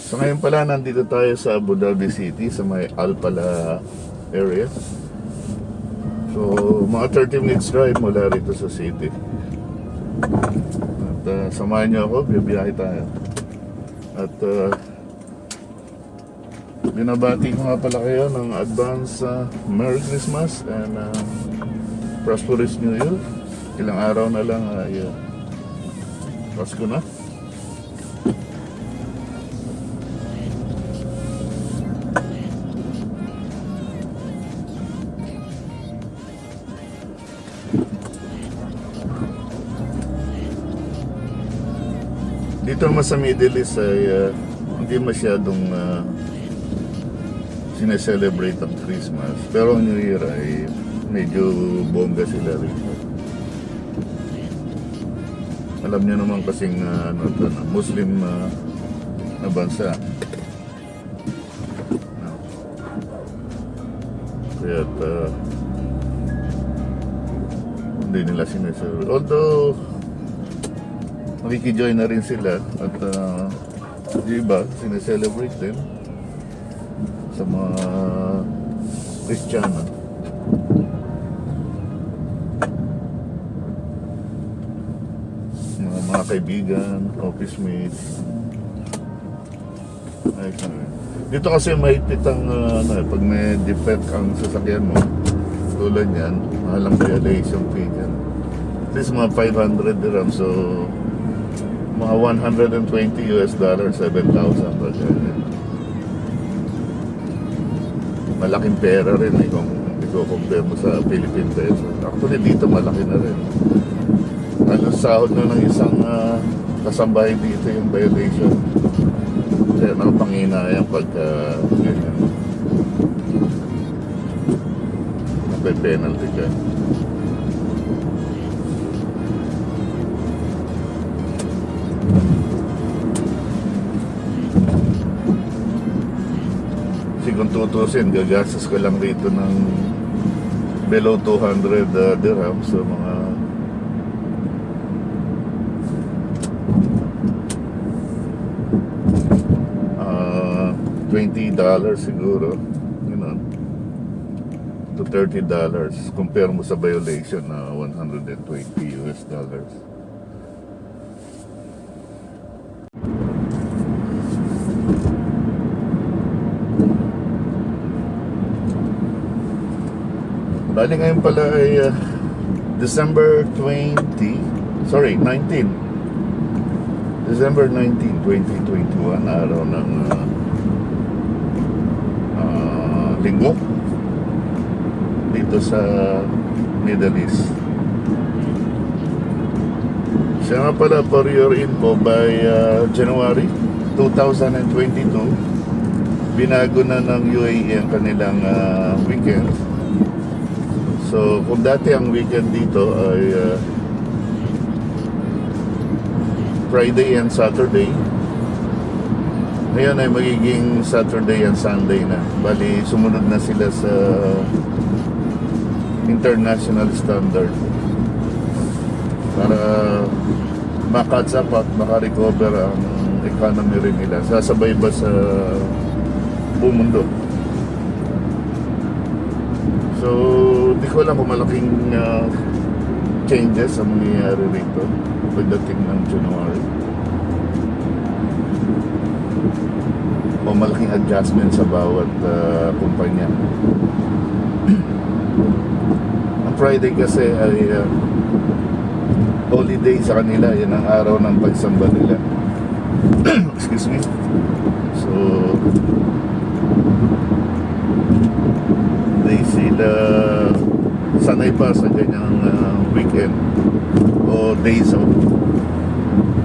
So ngayon pala nandito tayo sa Abu Dhabi City sa may Al-Pala area. So mga 30 minutes drive mula rito sa city. At samahan niyo ako, bibiyahe tayo. At binabati ko nga pala kayo ng advance Merry Christmas and prosperous New Year. Ilang araw na lang ay Pasko na. Dito naman sa Middle East ay hindi masyadong sineselebrate ang Christmas. Pero ang New Year ay medyo bongga sila rito. Alam nyo naman kasing Muslim na bansa. Kaya hindi nila sineselebrate. Although makikijoin na rin sila at di ba sineselebrate din sa mga Kristiyano. Mga kaibigan, office mates. Dito kasi mahigpit ang pag may defect ang sasakyan mo, tulad yan, mahalang violation fee yan. At least mga 500 dirham, so mga $120, 7,000 pa dyan. Malaking pera rin kung i-compare mo sa Philippine peso. Actually dito malaki na rin. Ano sahod na ng isang kasambahay dito yung violation. Kaya nakapanginayang pagka ganyan. Nape-penalty ka. Kung tutusin, gagastos ko lang rito ng below 200 dirham, so mga $20 siguro, you know, to $30 compare mo sa violation na $120. Bali ngayon pala ay December 19, December 19, 2021, araw ng linggo dito sa Middle East. Siya nga pala, for your info, by January 2022, binago na ng UAE ang kanilang weekend. So, kung dati ang weekend dito ay Friday and Saturday, ngayon ay magiging Saturday and Sunday na. Bali, sumunod na sila sa international standard para makatch up at makarecover ang economy rin nila. Sasabay ba sa buong mundo? So, di ko alam kung malaking changes ang mangyayari rito pagdating ng January. O malaking adjustment sa bawat kumpanya. Ang Friday kasi ay holiday sa kanila. Yan ang araw ng pagsamba nila. Excuse me. So, sila sanay pa sa ganyang weekend o days off,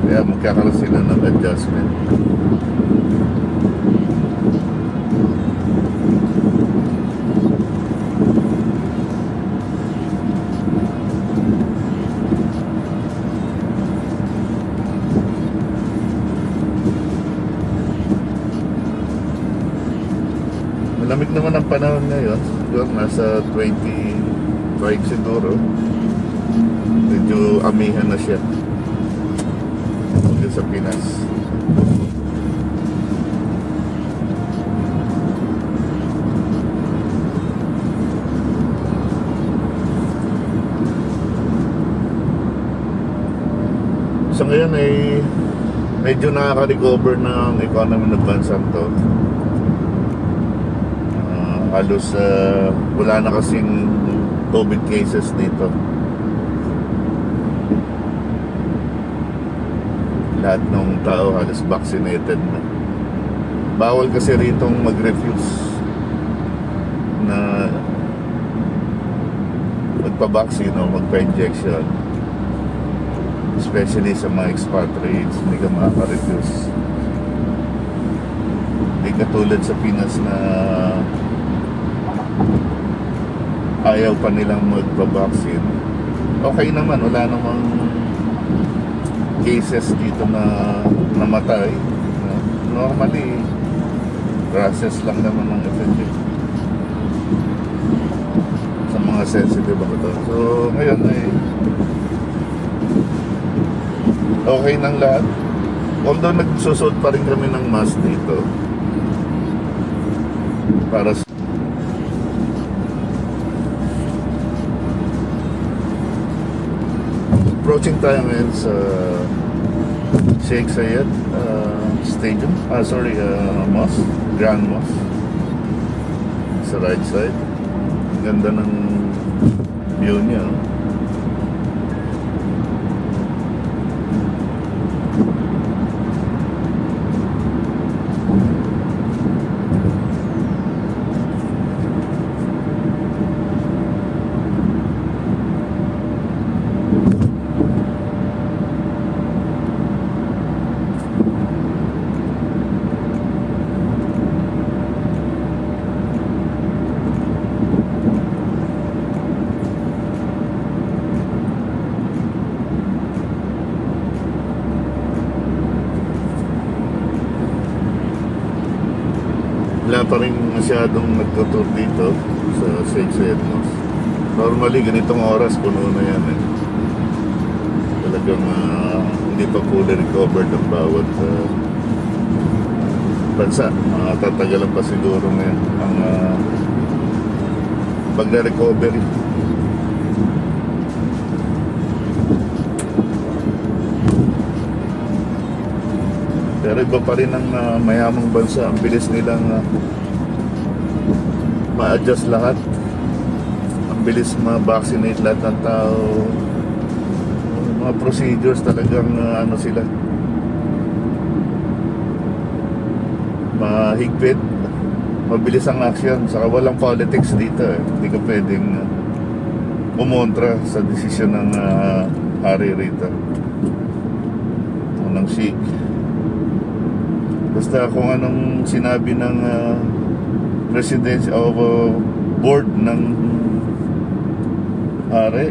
kaya magkakaroon sila ng adjustment. Malamig naman ang panahon ngayon. Siguro nasa 25 siguro. Medyo amihan na siya. Dito sa Pinas. ngayon ay medyo nakaka-recover na ang economy ng bansang to. Halos wala na kasing COVID cases dito. Lahat ng tao halos vaccinated na. Bawal kasi ritong mag-refuse na magpa-vaccine o magpa-injection, especially sa mga expatriates. Hindi ka makaka-refuse. Hindi katulad sa Pinas na ayaw pa nilang magpa-vaccine. Okay naman, wala namang cases dito na namatay. Normally process lang naman ng effect sa mga sensitive ako to. So ngayon ay okay nang lahat. Although nagsusot pa rin kami ng mask dito para sa approaching tayo ngayon sa Sheikh Zayed Stadium, Mosque, Grand Mosque sa right side. Ganda ng view niya. Wala pa rin masyadong nagtutur dito sa Sheikh Zayed Mosque. Normally ganitong oras puno na yan eh. Talagang hindi pa fully recovered ang bawat bansa. Tatagalan pa siguro ngayon ang pagre-recovery. Pero iba pa rin ang mayamang bansa. Ang bilis nilang ma-adjust lahat. Ang bilis ma-vaccinate lahat ng tao. Mga procedures talagang sila mahigpit. Mabilis ang action. Saka walang politics dito eh. Hindi ka pwedeng umontra sa desisyon ng hari rito o ng Sheikh. Basta kung anong sinabi ng presidents o board ng hari,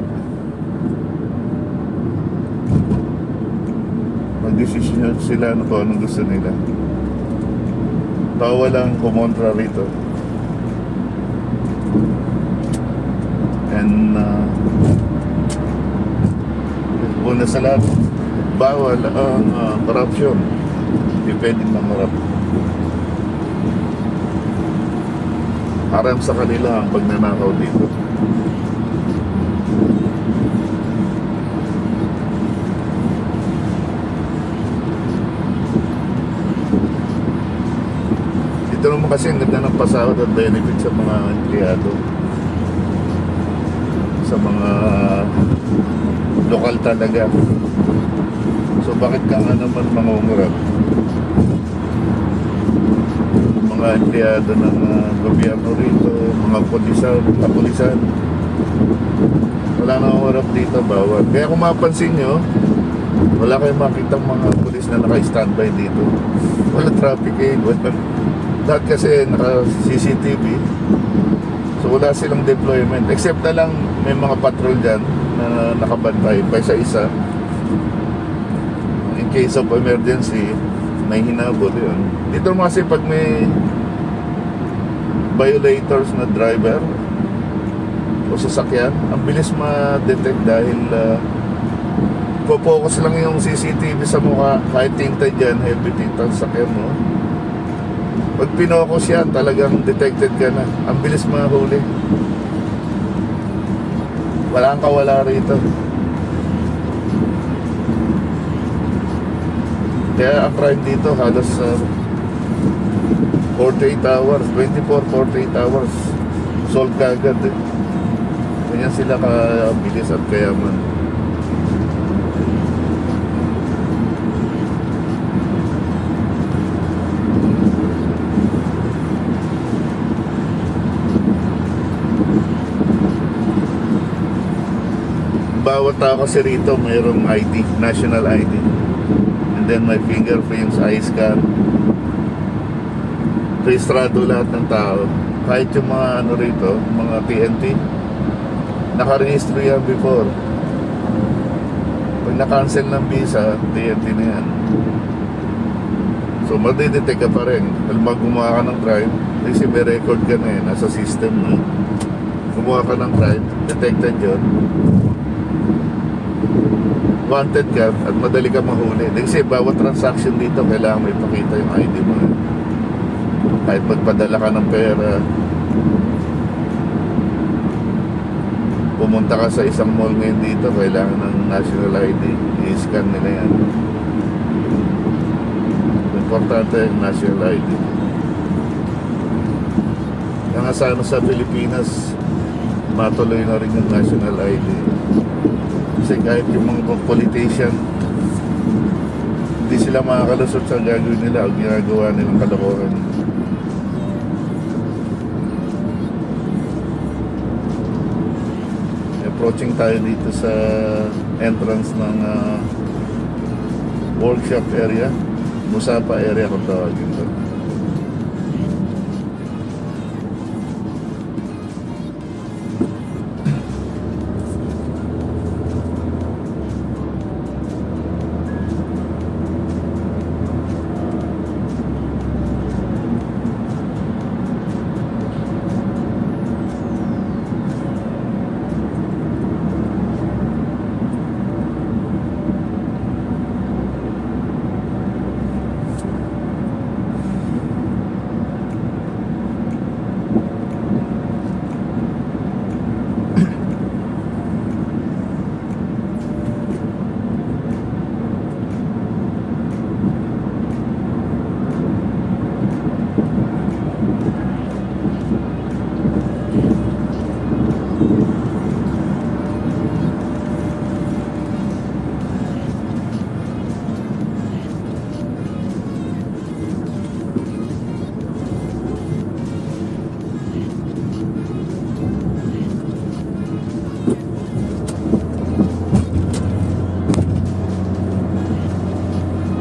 mag-desisyon sila kung anong gusto nila. Bawal lang kumontra rito. And una sa lahat, bawal ang corruption. Hindi pwedeng mangarap. Haram sa kanila ang pagnanakaw dito. Dito naman kasi ang ganda ng pasahod at benefit sa mga empleyado, sa mga lokal talaga. So bakit ka nga naman mangungarap? Mga empleyado ng gobyerno rito, mga kapulisan, wala nang mangungarap dito, bawal. Kaya kung mapansin nyo, wala kayong makitang mga pulis na naka-standby dito. Wala traffic aid, wala. Lahat kasi naka-CCTV. So wala silang deployment. Except na lang may mga patrol dyan na nakabantay pa isa-isa. In case of emergency, may hinabol yun. Dito naman kasi pag may violators na driver o sasakyan, ang bilis ma-detect dahil focus lang yung CCTV sa mukha. Kahit tinted dyan, heavy tinted sa sakyan mo, pag pinocus yan, talagang detected ka na. Ang bilis mahuli. Wala kang kawala rito. Kaya ang crime dito halos 48 hours, 24, 48 hours solve ka agad eh. Ganyan sila kabilis at kayaman. Bawat tao kasi rito mayroong ID, national ID. And then my fingerprints, eye scan. Rehistrado lahat ng tao. Kahit yung mga ano rito, mga TNT, nakarehistro yan before. Pag na-cancel ng visa, TNT na yan. So madidetect ka pa rin. Alam mo, gumawa ka ng crime, kasi may record ka na eh, nasa system na. Gumawa ka ng crime, detected yun, wanted ka at madali ka mahuli. Kasi bawat transaction dito kailangan may pakita yung ID mo. Kahit magpadala ka ng pera, pumunta ka sa isang mall ngayon dito, kailangan ng national ID, i-scan nila yan. Importante yung national ID. Kaya sana sa Pilipinas matuloy na rin yung national ID. Kasi kahit yung mga politician, hindi sila makakalusot sa gagawin nila o ginagawa nilang kalokohan. Approaching tayo dito sa entrance ng workshop area, Mussafah area kung tawagin ito.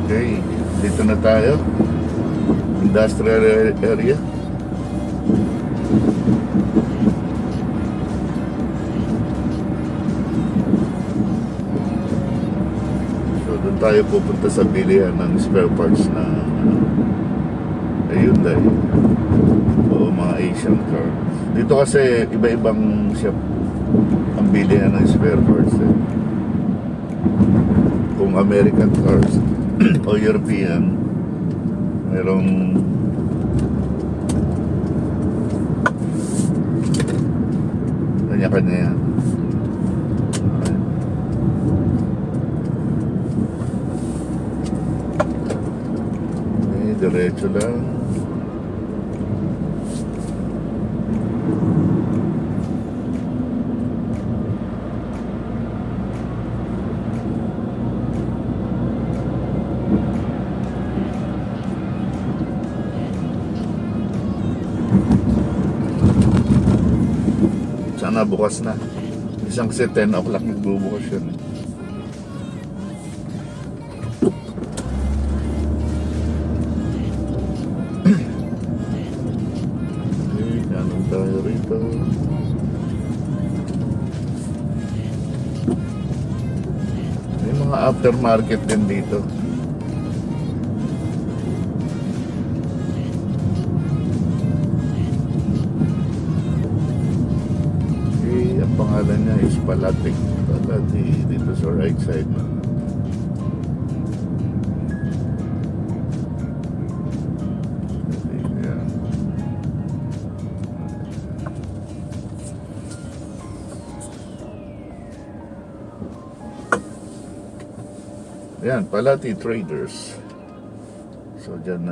Okay, dito na tayo. Industrial area. So doon tayo pupunta sa bilihan ng spare parts na Hyundai o mga Asian car. Dito kasi iba-ibang shop ang bilihan ng spare parts eh. Kung American cars o European, merong kanya-kanya yan. Okay, diretso lang. Sana bukas na. Isang kasi 10 o'clock nagbubukas yun. Okay, kanan tayo rito. May mga aftermarket din dito. Pangalan niya is Palati dito sa right side na. Yan, Palati Traders. So dyan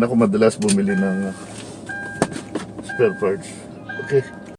ako madalas bumili ng spare parts. Okay.